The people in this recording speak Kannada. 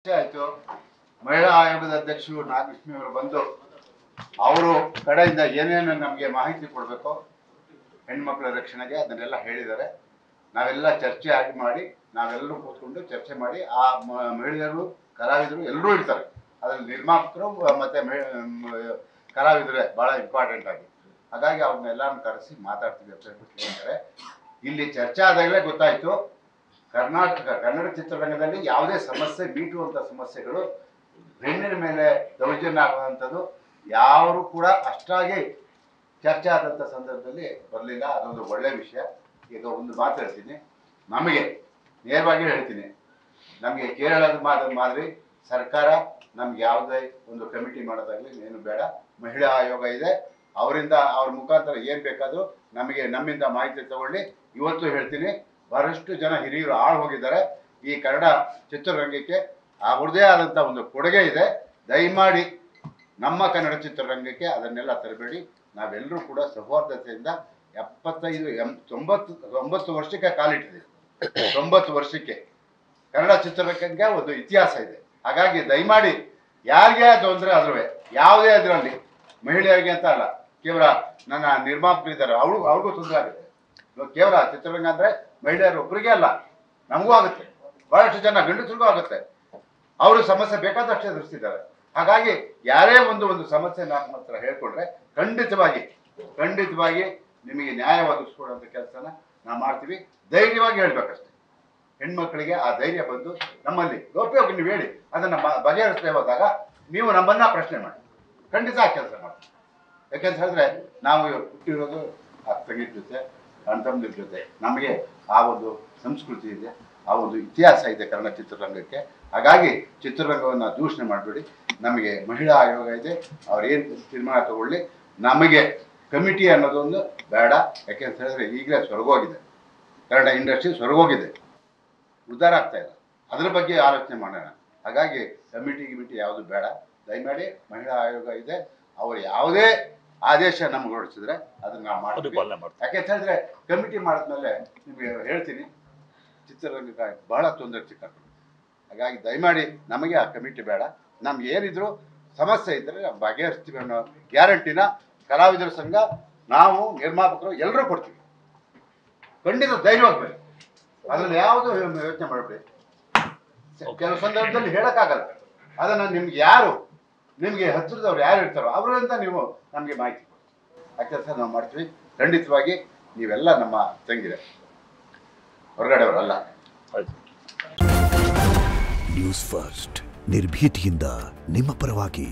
ಆಯಿತು. ಮಹಿಳಾ ಆಯೋಗದ ಅಧ್ಯಕ್ಷರು ನಾಗಲಕ್ಷ್ಮಿ ಅವರು ಬಂದು ಅವರು ಕಡೆಯಿಂದ ಏನೇನು ನಮಗೆ ಮಾಹಿತಿ ಕೊಡಬೇಕು ಹೆಣ್ಮಕ್ಳ ರಕ್ಷಣೆಗೆ ಅದನ್ನೆಲ್ಲ ಹೇಳಿದ್ದಾರೆ. ನಾವೆಲ್ಲ ಚರ್ಚೆ ಆಗಿ ಮಾಡಿ ನಾವೆಲ್ಲರೂ ಕೂತ್ಕೊಂಡು ಚರ್ಚೆ ಮಾಡಿ ಆ ಮಹಿಳೆಯರು ಕಲಾವಿದರು ಎಲ್ಲರೂ ಇರ್ತಾರೆ. ಅದರಲ್ಲಿ ನಿರ್ಮಾಪಕರು ಮತ್ತು ಕಲಾವಿದರೇ ಭಾಳ ಇಂಪಾರ್ಟೆಂಟ್ ಆಗಿ. ಹಾಗಾಗಿ ಅವ್ರನ್ನೆಲ್ಲರನ್ನು ಕರೆಸಿ ಮಾತಾಡ್ತೀವಿ ಅಂತ ಹೇಳ್ಬಿಟ್ಟು ಹೇಳ್ತಾರೆ. ಇಲ್ಲಿ ಚರ್ಚೆ ಆದಾಗಲೇ ಗೊತ್ತಾಯಿತು ಕನ್ನಡ ಚಿತ್ರರಂಗದಲ್ಲಿ ಯಾವುದೇ ಸಮಸ್ಯೆ ಮೀಟುವಂಥ ಸಮಸ್ಯೆಗಳು ಹೆಣ್ಣಿನ ಮೇಲೆ ದೌರ್ಜನ್ಯ ಆಗುವಂಥದ್ದು ಯಾರು ಕೂಡ ಅಷ್ಟಾಗಿ ಚರ್ಚೆ ಆದಂಥ ಸಂದರ್ಭದಲ್ಲಿ ಬರಲಿಲ್ಲ. ಅದೊಂದು ಒಳ್ಳೆಯ ವಿಷಯ. ಈಗ ಒಂದು ಮಾತು ಹೇಳ್ತೀನಿ, ನಮಗೆ ನೇರವಾಗಿ ಹೇಳ್ತೀನಿ, ನಮಗೆ ಕೇರಳದ ಮಾದರಿ ಸರ್ಕಾರ ನಮ್ಗೆ ಯಾವುದೇ ಒಂದು ಕಮಿಟಿ ಮಾಡೋದಾಗಲಿ ಏನು ಬೇಡ. ಮಹಿಳಾ ಆಯೋಗ ಇದೆ, ಅವರಿಂದ ಅವ್ರ ಮುಖಾಂತರ ಏನು ಬೇಕಾದರೂ ನಮ್ಮಿಂದ ಮಾಹಿತಿ ತಗೊಳ್ಳಿ. ಇವತ್ತು ಹೇಳ್ತೀನಿ, ಬಹಳಷ್ಟು ಜನ ಹಿರಿಯರು ಹೋಗಿದ್ದಾರೆ ಈ ಕನ್ನಡ ಚಿತ್ರರಂಗಕ್ಕೆ. ಅವ್ರದ್ದೇ ಆದಂಥ ಒಂದು ಕೊಡುಗೆ ಇದೆ. ದಯಮಾಡಿ ನಮ್ಮ ಕನ್ನಡ ಚಿತ್ರರಂಗಕ್ಕೆ ಅದನ್ನೆಲ್ಲ ತರಬೇಡಿ. ನಾವೆಲ್ಲರೂ ಕೂಡ ಸೌಹಾರ್ದತೆಯಿಂದ 90 ವರ್ಷಕ್ಕೆ ಕಾಲಿಟ್ಟಿದೆ. 90 ವರ್ಷಕ್ಕೆ ಕನ್ನಡ ಚಿತ್ರರಂಗಕ್ಕೆ ಒಂದು ಇತಿಹಾಸ ಇದೆ. ಹಾಗಾಗಿ ದಯಮಾಡಿ ಯಾರಿಗೆ ತೊಂದರೆ ಆದ್ರೂ ಯಾವುದೇ ಅದರಲ್ಲಿ ಮಹಿಳೆಯರಿಗೆ ಅಂತ ಅಲ್ಲ, ಕೇವಲ ನನ್ನ ನಿರ್ಮಾಪಕರಿದ್ದಾರೆ ಅವ್ರಿಗೂ ತೊಂದರೆ ಆಗುತ್ತೆ. ಕೇವಲ ಚಿತ್ರರಂಗ ಅಂದರೆ ಮಹಿಳೆಯರು ಒಬ್ಬರಿಗೆ ಅಲ್ಲ, ನಮಗೂ ಆಗುತ್ತೆ, ಬಹಳಷ್ಟು ಜನ ಗಂಡಸರಿಗೂ ಆಗುತ್ತೆ. ಅವರು ಸಮಸ್ಯೆ ಬೇಕಾದಷ್ಟು ಎದುರಿಸ್ತಿದ್ದಾರೆ. ಹಾಗಾಗಿ ಯಾರೇ ಒಂದು ಸಮಸ್ಯೆ ನಮ್ಮ ಹತ್ರ ಹೇಳ್ಕೊಂಡ್ರೆ ಖಂಡಿತವಾಗಿ ನಿಮಗೆ ನ್ಯಾಯ ಒದಗಿಸ್ಕೊಡುವಂಥ ಕೆಲಸನ ನಾವು ಮಾಡ್ತೀವಿ. ಧೈರ್ಯವಾಗಿ ಹೇಳ್ಬೇಕಷ್ಟೆ. ಹೆಣ್ಮಕ್ಳಿಗೆ ಆ ಧೈರ್ಯ ಬಂದು ನಮ್ಮಲ್ಲಿ ಗೌಪ್ಯವಾಗಿ ನೀವು ಹೇಳಿ ಅದನ್ನು ಬಗೆಹರಿಸದೆ ಹೋದಾಗ ನೀವು ನಮ್ಮನ್ನ ಪ್ರಶ್ನೆ ಮಾಡಿ ಖಂಡಿತ ಆ ಕೆಲಸ ಮಾಡ್ತೀವಿ. ಯಾಕೆಂತ ಹೇಳಿದ್ರೆ ನಾವು ಹುಟ್ಟಿರೋದು ಆ ತಂಗಿರ ಜೊತೆ ಅಣ್ಣ ತಮ್ಮಂದಿರ ಜೊತೆ. ನಮಗೆ ಆ ಒಂದು ಸಂಸ್ಕೃತಿ ಇದೆ, ಆ ಒಂದು ಇತಿಹಾಸ ಇದೆ ಕನ್ನಡ ಚಿತ್ರರಂಗಕ್ಕೆ. ಹಾಗಾಗಿ ಚಿತ್ರರಂಗವನ್ನು ದೂಷಣೆ ಮಾಡಬೇಡಿ. ನಮಗೆ ಮಹಿಳಾ ಆಯೋಗ ಇದೆ, ಅವ್ರು ಏನು ತೀರ್ಮಾನ ತಗೊಳ್ಳಿ. ನಮಗೆ ಕಮಿಟಿ ಅನ್ನೋದೊಂದು ಬೇಡ. ಯಾಕೆಂತ ಹೇಳಿದ್ರೆ ಈಗಲೇ ಸ್ವರ್ಗೋಗಿದೆ, ಕನ್ನಡ ಇಂಡಸ್ಟ್ರಿ ಸ್ವರ್ಗೋಗಿದೆ, ಉದ್ಧಾರ ಆಗ್ತಾ ಇಲ್ಲ. ಅದ್ರ ಬಗ್ಗೆ ಆಲೋಚನೆ ಮಾಡೋಣ. ಹಾಗಾಗಿ ಕಮಿಟಿ ಯಾವುದು ಬೇಡ. ದಯಮಾಡಿ ಮಹಿಳಾ ಆಯೋಗ ಇದೆ, ಅವರು ಯಾವುದೇ ಆದೇಶ ನಮ್ಗೆ ಹೊರಡಿಸಿದ್ರೆ ಅದನ್ನ ನಾವು ಮಾಡ್ತೀವಿ. ಯಾಕೆಂತ ಹೇಳಿದ್ರೆ ಕಮಿಟಿ ಮಾಡಿದ್ಮೇಲೆ ನಿಮಗೆ ಹೇಳ್ತೀನಿ, ಚಿತ್ರರಂಗಕ್ಕೆ ಬಹಳ ತೊಂದರೆ ಸಿಕ್ಕಾಕೊಂಡು. ಹಾಗಾಗಿ ದಯಮಾಡಿ ನಮಗೆ ಆ ಕಮಿಟಿ ಬೇಡ. ನಮ್ಗೆ ಏನಿದ್ರು ಸಮಸ್ಯೆ ಇದ್ದರೆ ನಾವು ಬಗೆಹರಿಸ್ತೀವಿ ಅನ್ನೋ ಗ್ಯಾರಂಟಿನ ಕಲಾವಿದರ ಸಂಘ, ನಾವು ನಿರ್ಮಾಪಕರು ಎಲ್ಲರೂ ಕೊಡ್ತೀವಿ. ಖಂಡಿತ ಧೈರ್ಯವಾಗಬೇಕು. ಅದರಲ್ಲಿ ಯಾವುದು ಯೋಚನೆ ಮಾಡಬೇಡಿ. ಕೆಲವು ಸಂದರ್ಭದಲ್ಲಿ ಹೇಳೋಕ್ಕಾಗಲ್ಲ. ಅದನ್ನು ನಿಮಗೆ ಹತ್ತಿರದವ್ರು ಯಾರು ಇರ್ತಾರೋ ಅವರಿಂದ ನೀವು ನಮಗೆ ಮಾಹಿತಿ ಕೊಡಿ. ಆ ಕೆಲಸ ನಾವು ಮಾಡ್ತೀವಿ. ಖಂಡಿತವಾಗಿ ನೀವೆಲ್ಲ ನಮ್ಮ ತಂಗಿರೆ, ಹೊರಗಡೆಯವರಲ್ಲ. ನ್ಯೂಸ್ ಫಸ್ಟ್ ನಿರ್ಭೀತಿಯಿಂದ ನಿಮ್ಮ ಪರವಾಗಿ.